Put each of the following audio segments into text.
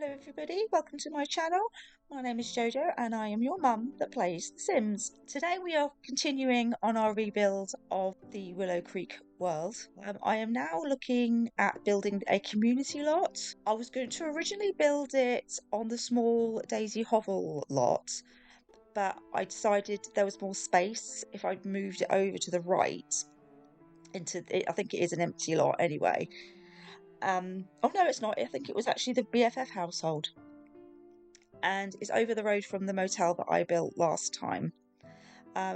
Hello everybody, welcome to my channel. My name is Jojo and I am your mum that plays The Sims. Today we are continuing on our rebuild of the Willow Creek World. I am now looking at building a community lot. I was going to originally build it on the small Daisy Hovel lot, but I decided there was more space if I moved it over to the right into it. I think it is an empty lot anyway. Oh no, it's not. I think it was actually the BFF household, and it's over the road from the motel that I built last time.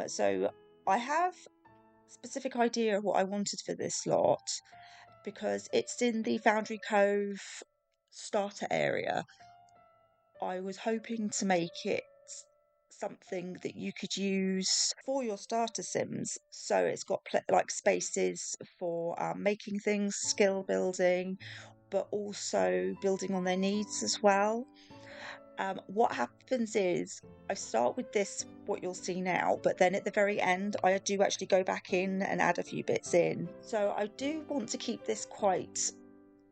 So I have a specific idea of what I wanted for this lot because it's in the Foundry Cove starter area. I was hoping to make it something that you could use for your starter sims, so it's got like spaces for making things, skill building, but also building on their needs as well. What happens is I start with this, what you'll see now, but then at the very end I do actually go back in and add a few bits in. So I do want to keep this quite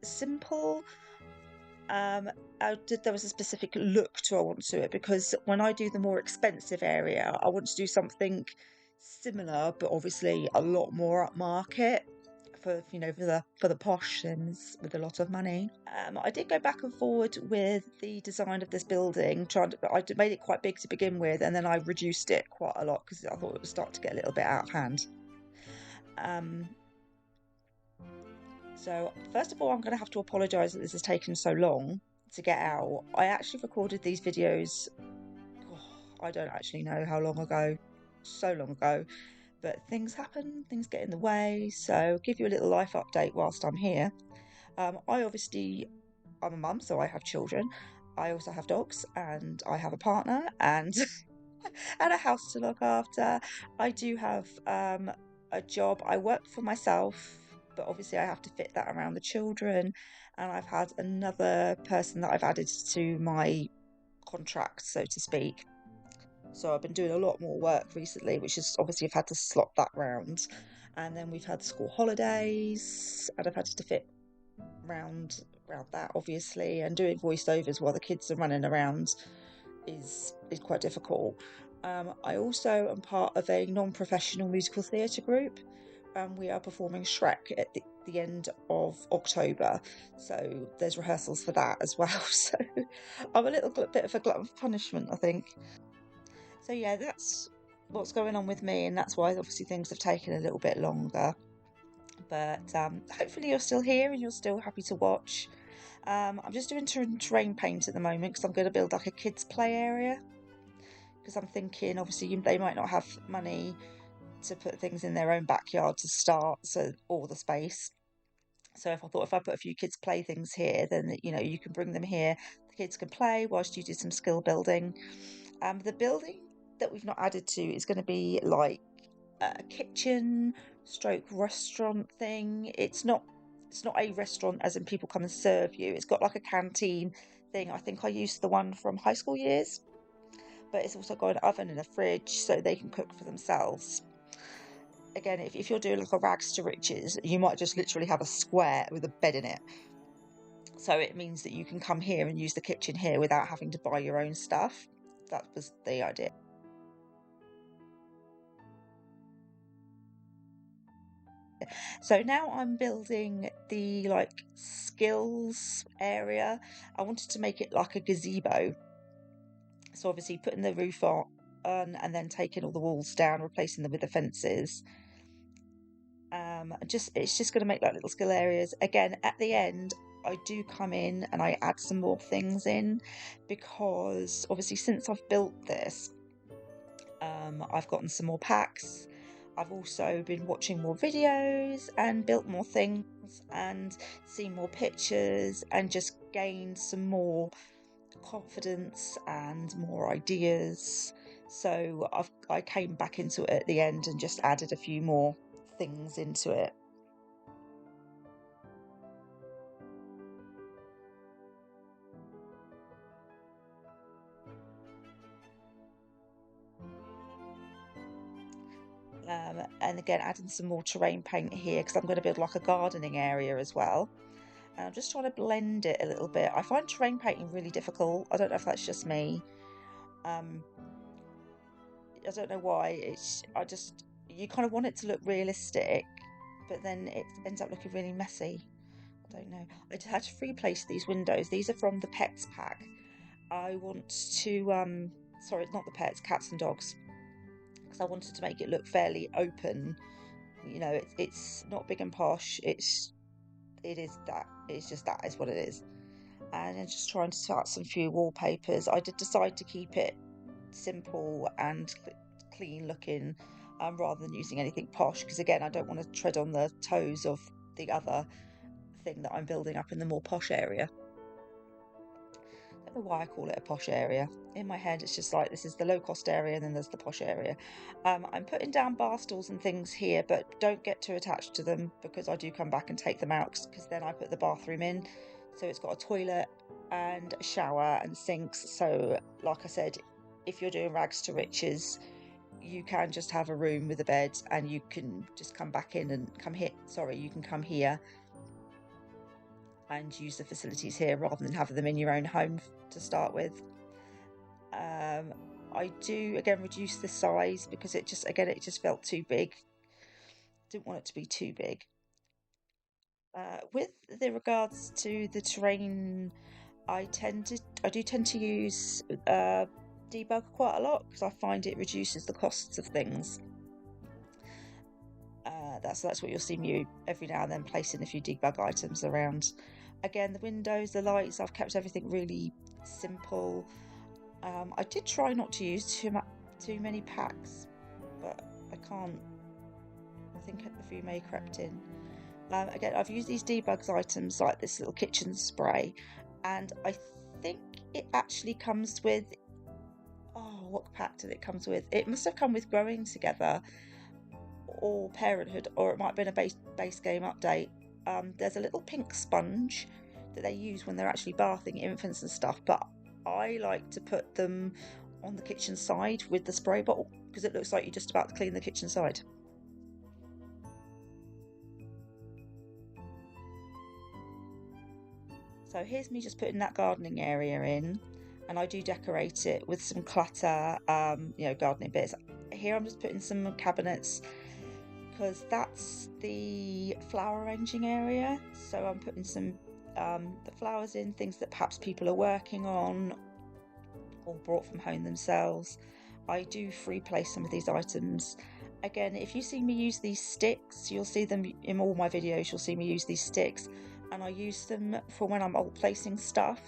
simple. There was a specific look I want to it, because when I do the more expensive area, I want to do something similar, but obviously a lot more upmarket for the posh Sims with a lot of money. I did go back and forward with the design of this building. I made it quite big to begin with, and then I reduced it quite a lot because I thought it would start to get a little bit out of hand. So first of all, I'm going to have to apologise that this has taken so long to get out. I actually recorded these videos, I don't actually know how long ago, so long ago, but things happen, things get in the way, so I'll give you a little life update whilst I'm here. I'm a mum, so I have children. I also have dogs, and I have a partner, and and a house to look after. I do have a job. I work for myself, but obviously I have to fit that around the children, and I've had another person that I've added to my contract, so to speak. So I've been doing a lot more work recently, which is obviously I've had to slot that round. And then we've had school holidays, and I've had to fit round that, obviously, and doing voiceovers while the kids are running around is quite difficult. I also am part of a non-professional musical theatre group, and we are performing Shrek at the end of October, so there's rehearsals for that as well. So I'm a little bit of a glutton for punishment, I think. So yeah, that's what's going on with me, and that's why obviously things have taken a little bit longer. But hopefully you're still here and you're still happy to watch. I'm just doing terrain paint at the moment because I'm going to build like a kids play area, because I'm thinking obviously they might not have money to put things in their own backyard to start, so all the space. So if I put a few kids play things here, then you can bring them here, the kids can play whilst you do some skill building. The building that we've not added to is going to be like a kitchen stroke restaurant thing. It's not a restaurant as in people come and serve you. It's got like a canteen thing. I think I used the one from high school years, but it's also got an oven and a fridge so they can cook for themselves. Again, if you're doing like a rags to riches, you might just literally have a square with a bed in it. So it means that you can come here and use the kitchen here without having to buy your own stuff. That was the idea. So now I'm building the like skills area. I wanted to make it like a gazebo. So obviously putting the roof on and then taking all the walls down, replacing them with the fences. It's just going to make like little skill areas. Again, at the end, I do come in and I add some more things in, because obviously since I've built this, I've gotten some more packs. I've also been watching more videos and built more things and seen more pictures and just gained some more confidence and more ideas. So I came back into it at the end and just added a few more things into it. And again, adding some more terrain paint here because I'm going to build like a gardening area as well. And I'm just trying to blend it a little bit. I find terrain painting really difficult. I don't know if that's just me. I don't know why. You kind of want it to look realistic, but then it ends up looking really messy. I don't know. I had to replace these windows. These are from the Pets pack. I want to, sorry, it's not the pets, cats and dogs, because I wanted to make it look fairly open. You know, it's not big and posh. It is that. It's just that is what it is. And I'm just trying to start some few wallpapers. I did decide to keep it simple and clean looking, rather than using anything posh, because again, I don't want to tread on the toes of the other thing that I'm building up in the more posh area. I don't know why I call it a posh area. In my head, it's just like this is the low cost area and then there's the posh area. I'm putting down bar stools and things here, but don't get too attached to them, because I do come back and take them out, because then I put the bathroom in. So it's got a toilet and a shower and sinks. So like I said, if you're doing rags to riches, you can just have a room with a bed and you can just come back in and you can come here and use the facilities here rather than having them in your own home to start with. I do again reduce the size because it just felt too big. Didn't want it to be too big. With the regards to the terrain, I do tend to use debug quite a lot, because I find it reduces the costs of things. That's what you'll see me every now and then placing a few debug items around. Again, the windows, the lights, I've kept everything really simple. I did try not to use too many packs, but I can't. I think a few may have crept in. Again, I've used these debugs items like this little kitchen spray, and I think it actually comes with, oh, what pack did it comes with? It must have come with Growing Together or Parenthood, or it might have been a base game update. There's a little pink sponge that they use when they're actually bathing infants and stuff, but I like to put them on the kitchen side with the spray bottle, because it looks like you're just about to clean the kitchen side. So here's me just putting that gardening area in, and I do decorate it with some clutter, gardening bits. Here I'm just putting some cabinets, because that's the flower arranging area. So I'm putting some the flowers in, things that perhaps people are working on or brought from home themselves. I do free place some of these items. Again, if you see me use these sticks, you'll see them in all my videos. You'll see me use these sticks, and I use them for when I'm alt placing stuff,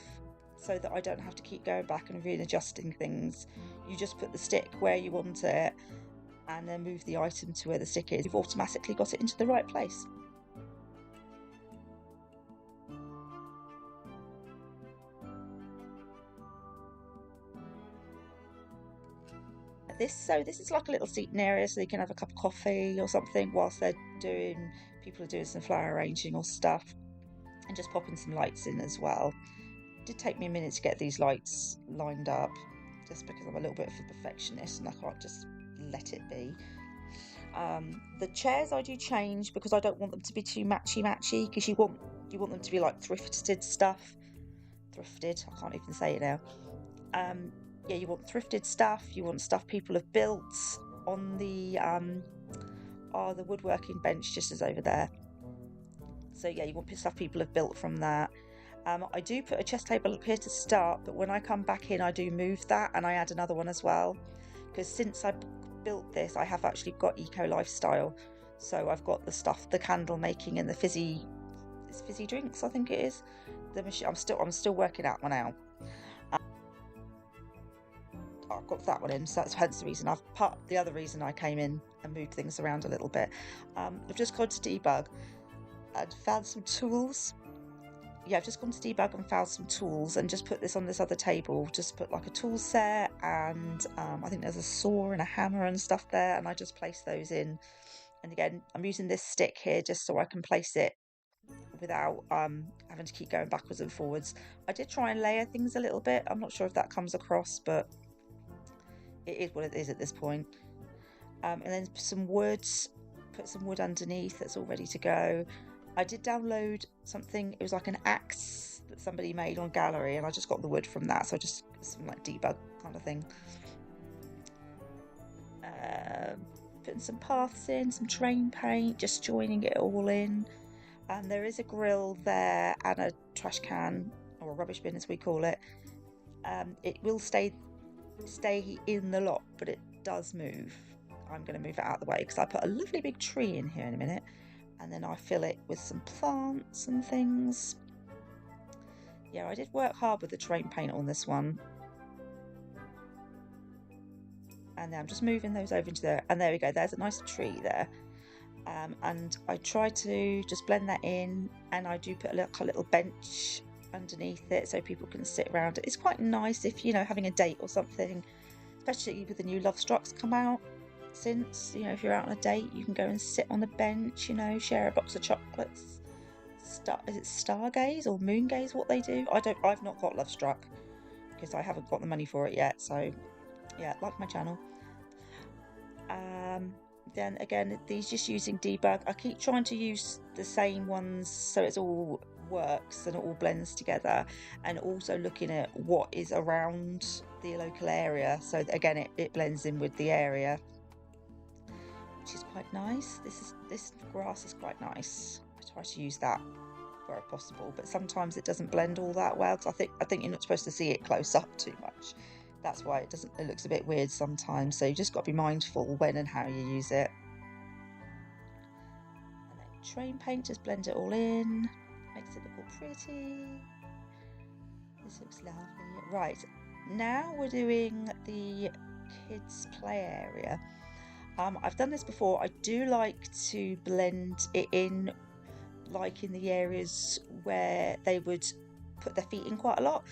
so that I don't have to keep going back and readjusting things. You just put the stick where you want it and then move the item to where the stick is. You've automatically got it into the right place. This is like a little seating area, so you can have a cup of coffee or something whilst people are doing some flower arranging or stuff, and just popping some lights in as well. It did take me a minute to get these lights lined up, just because I'm a little bit of a perfectionist and I can't just let it be. The chairs I do change, because I don't want them to be too matchy, because you want them to be like thrifted stuff. Thrifted, I can't even say it now. You want thrifted stuff. You want stuff people have built on the woodworking bench just as over there. So yeah, you want stuff people have built from that. I do put a chest table up here to start, but when I come back in, I do move that and I add another one as well, because since I built this, I have actually got eco lifestyle. So I've got the stuff, the candle making and the fizzy drinks, I think it is. The machine, I'm still working that one out. I've got that one in, so that's hence the reason the other reason I came in and moved things around a little bit. I've just gone to debug and found some tools. Yeah, I've just gone to debug and found some tools and just put this on this other table. Just put like a tool set, and I think there's a saw and a hammer and stuff there, and I just place those in. And again, I'm using this stick here just so I can place it without having to keep going backwards and forwards. I did try and layer things a little bit. I'm not sure if that comes across, but it is what it is at this point. And then some wood, put some wood underneath that's all ready to go. I did download something, it was like an axe that somebody made on Gallery, and I just got the wood from that, so just some like debug kind of thing. Putting some paths in, some terrain paint, just joining it all in. And there is a grill there and a trash can, or a rubbish bin as we call it. It will stay in the lot, but it does move. I'm going to move it out of the way because I put a lovely big tree in here in a minute, and then I fill it with some plants and things. Yeah, I did work hard with the terrain paint on this one. And then I'm just moving those over into there, and there we go, there's a nice tree there. And I try to just blend that in, and I do put a little bench underneath it so people can sit around it. It's quite nice if, you know, having a date or something, especially with the new Lovestrucks come out since, you know, if you're out on a date, you can go and sit on the bench, you know, share a box of chocolates. Is it Stargaze or Moongaze what they do? I've not got Lovestruck because I haven't got the money for it yet, so yeah, like my channel. Then again, these just using debug. I keep trying to use the same ones so it's all works and it all blends together, and also looking at what is around the local area, so that, again, it blends in with the area, which is quite nice. This grass is quite nice. I try to use that where possible, but sometimes it doesn't blend all that well, because I think you're not supposed to see it close up too much. That's why it looks a bit weird sometimes, so you just got to be mindful when and how you use it. And then terrain paint, just blend it all in, makes it look all pretty. This looks lovely. Right, now we're doing the kids play area. I've done this before. I do like to blend it in, like in the areas where they would put their feet in quite a lot.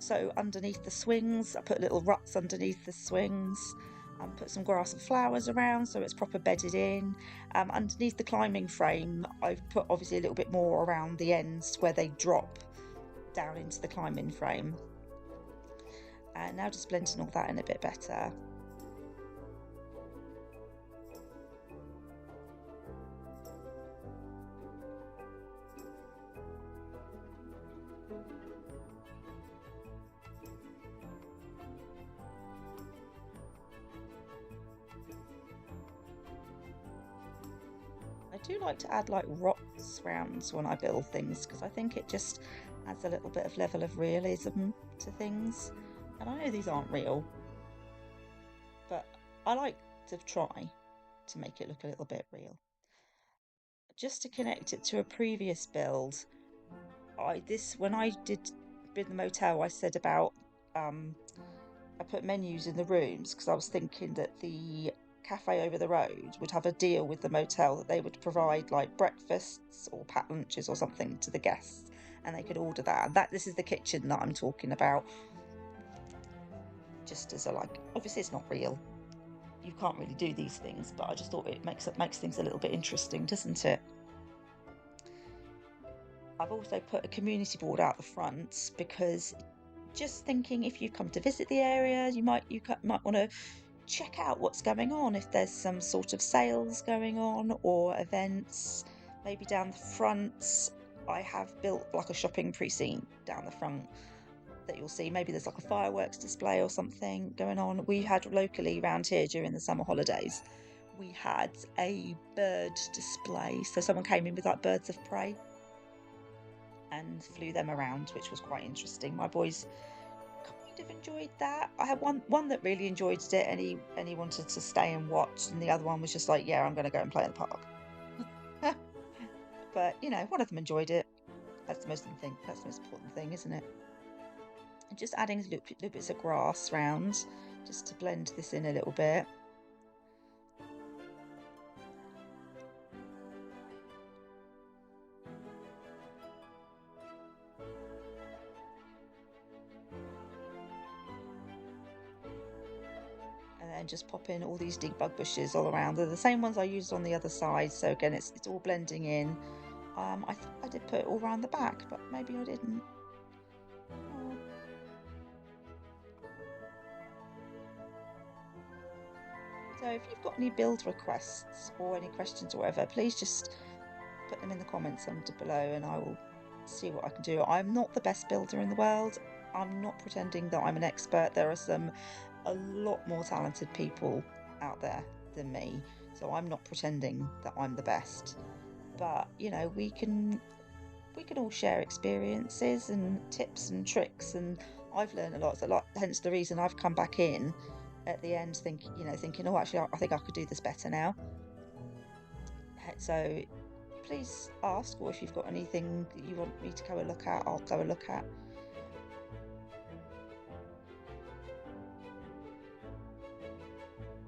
So underneath the swings, I put little ruts underneath the swings, and put some grass and flowers around so it's proper bedded in. Underneath the climbing frame, I've put obviously a little bit more around the ends where they drop down into the climbing frame. And now just blending all that in a bit better. I do like to add like rocks rounds when I build things, because I think it just adds a little bit of level of realism to things. And I know these aren't real, but I like to try to make it look a little bit real. Just to connect it to a previous build, when I did build the motel, I said about I put menus in the rooms because I was thinking that the cafe over the road would have a deal with the motel that they would provide like breakfasts or packed lunches or something to the guests, and they could order that. This is the kitchen that I'm talking about. Just as a, like, obviously it's not real, you can't really do these things, but I just thought it makes things a little bit interesting, doesn't it? I've also put a community board out the front because just thinking if you come to visit the area, you might want to check out what's going on, if there's some sort of sales going on or events. Maybe down the front I have built like a shopping precinct down the front that you'll see. Maybe there's like a fireworks display or something going on. We had locally around here during the summer holidays, we had a bird display, so someone came in with like birds of prey and flew them around, which was quite interesting. My boys kind of enjoyed that. I had one that really enjoyed it, and he wanted to stay and watch, and the other one was just like, yeah, I'm going to go and play in the park. But you know, one of them enjoyed it. That's the most important thing, isn't it? And just adding little bits of grass round just to blend this in a little bit. And just pop in all these debug bushes all around. They're the same ones I used on the other side, so again it's all blending in. I think I did put it all around the back, but maybe I didn't. Oh. So if you've got any build requests or any questions or whatever, please just put them in the comments under below and I will see what I can do. I'm not the best builder in the world. I'm not pretending that I'm an expert. There are a lot more talented people out there than me, so I'm not pretending that I'm the best. But you know, we can all share experiences and tips and tricks, and I've learned a lot. So hence the reason I've come back in at the end thinking, oh, actually I think I could do this better now. So please ask, or if you've got anything that you want me to go and look at, I'll go and look at.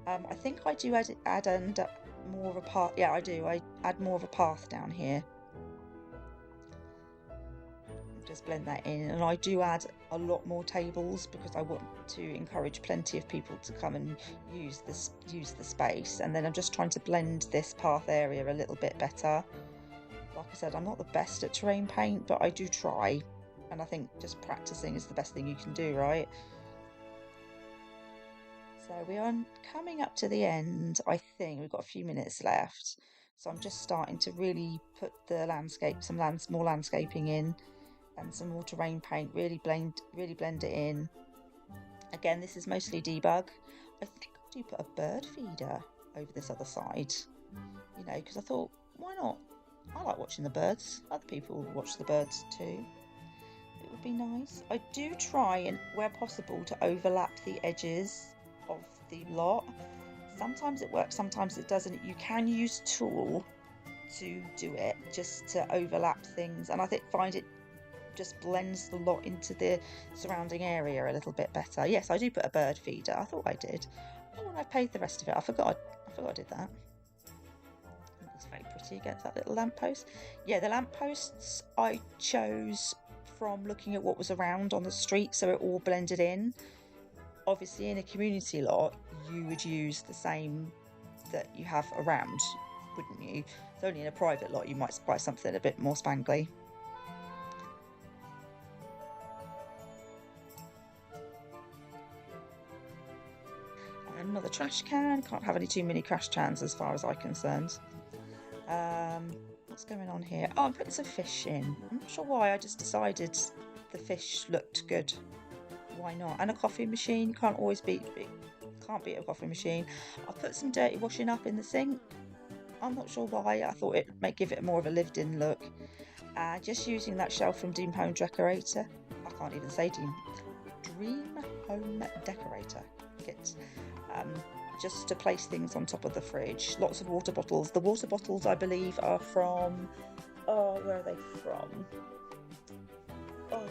I think I do add more of a path. Yeah, I do. I add more of a path down here. Just blend that in, and I do add a lot more tables because I want to encourage plenty of people to come and use the space. And then I'm just trying to blend this path area a little bit better. Like I said, I'm not the best at terrain paint, but I do try, and I think just practicing is the best thing you can do, right? So we are coming up to the end. I think we've got a few minutes left, so I'm just starting to really put the landscape, more landscaping in, and some more terrain paint, really blend it in. Again, this is mostly debug. I think I do put a bird feeder over this other side, you know, because I thought, why not? I like watching the birds. Other people watch the birds too. It would be nice. I do try, and where possible, to overlap the edges of the lot. Sometimes it works, sometimes it doesn't. You can use tool to do it, just to overlap things, and I find it just blends the lot into the surrounding area a little bit better. Yes, I do put a bird feeder. I thought I did. Oh, and I paid the rest of it. I forgot I did that. It looks very pretty against that little lamppost. Yeah, the lampposts I chose from looking at what was around on the street, so it all blended in. Obviously, in a community lot, you would use the same that you have around, wouldn't you? It's only in a private lot you might buy something a bit more spangly. Another trash can. Can't have any too many trash cans as far as I'm concerned. What's going on here? Oh, I'm putting some fish in. I'm not sure why. I just decided the fish looked good. Why not? And a coffee machine. Can't beat a coffee machine. I put some dirty washing up in the sink. I'm not sure why. I thought it might give it more of a lived-in look. Just using that shelf from Dream Home Decorator. I can't even say Dream Home Decorator kit. Just to place things on top of the fridge. Lots of water bottles. The water bottles, I believe, are from... Oh, where are they from? Oh,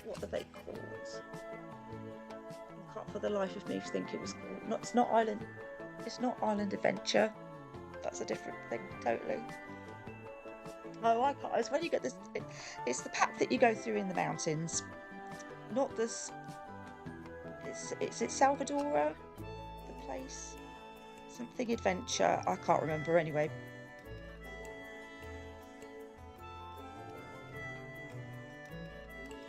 what are they called? I can't for the life of me think it was called... It's not Island Adventure. That's a different thing, totally. Oh, I can't. It's when you get this... It's the path that you go through in the mountains. Not this... It's Salvadora, the place, something adventure. I can't remember anyway.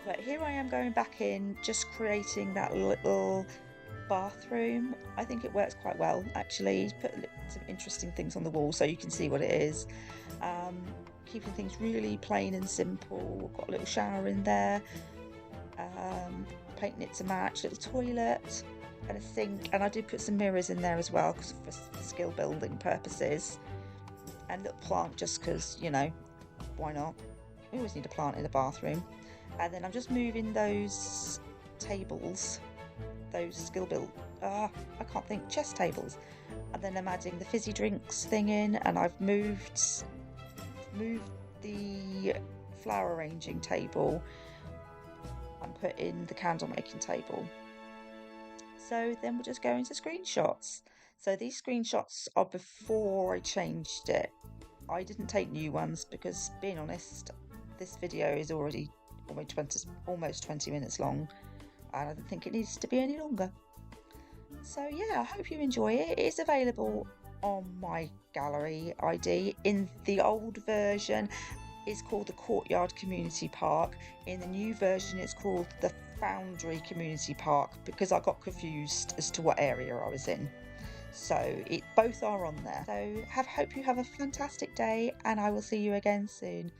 But here I am going back in, just creating that little bathroom. I think it works quite well, actually. Put some interesting things on the wall so you can see what it is. Keeping things really plain and simple. Got a little shower in there. Painting it to match, little toilet and a sink, and I did put some mirrors in there as well because for skill building purposes, and a little plant just because, you know, why not? We always need a plant in the bathroom. And then I'm just moving those tables, those skill build, I can't think, chest tables, and then I'm adding the fizzy drinks thing in, and I've moved the flower arranging table and put in the candle making table. So then we'll just go into screenshots. So these screenshots are before I changed it. I didn't take new ones because, being honest, this video is already almost 20 minutes long, and I don't think it needs to be any longer. So yeah, I hope you enjoy it. It is available on my gallery ID. In the old version, it's called the Courtyard Community Park. In the new version, it's called the Foundry Community Park because I got confused as to what area I was in. So both are on there. So hope you have a fantastic day, and I will see you again soon.